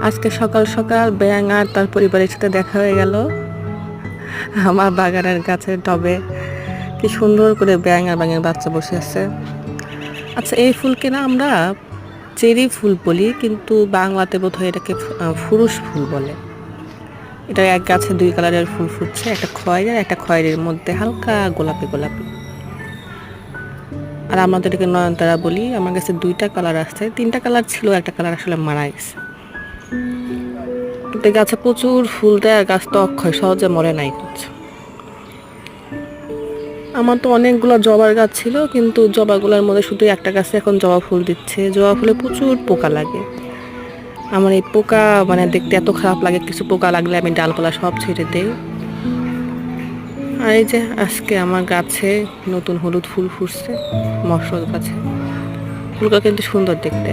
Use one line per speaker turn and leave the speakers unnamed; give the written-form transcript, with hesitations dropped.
আজকে সকাল সকাল ব্যাঙ আর তার পরিবারের সাথে দেখা হয়ে গেল আমার বাগানের গাছের টবে। কি সুন্দর করে ব্যাঙ আর ব্যাঙের বাচ্চা বসে আছে। আচ্ছা, এই ফুলকে না আমরা চেরি ফুল বলি, কিন্তু বাংলাতে বোধহয় এটাকে ফুরুষ ফুল বলে। এটা এক গাছে দুই কালারের ফুল ফুটছে, একটা খয়েরি আর একটা খয়েরির মধ্যে হালকা গোলাপি গোলাপি। আর আমাদের এটাকে নয়নতারা বলি। আমার কাছে দুইটা কালার আসছে, তিনটা কালার ছিল, একটা কালার আসলে মারা গেছে। কিন্তু গাছে প্রচুর ফুল দেয় আর গাছ তো অক্ষয়, সহজে মরে নাই কিছু। আমার তো অনেকগুলো জবার গাছ ছিল, কিন্তু জবাগুলোর মধ্যে শুধু একটা গাছে এখন জবা ফুল দিচ্ছে। জবা ফুলে প্রচুর পোকা লাগে। আমার এই পোকা মানে দেখতে এত খারাপ লাগে, কিছু পোকা লাগলে আমি ডালপালা সব ছেড়ে দেই। আর এই যে আজকে আমার গাছে নতুন হলুদ ফুল ফুটছে, মশল গাছে। ফুলগুলো কিন্তু সুন্দর দেখতে।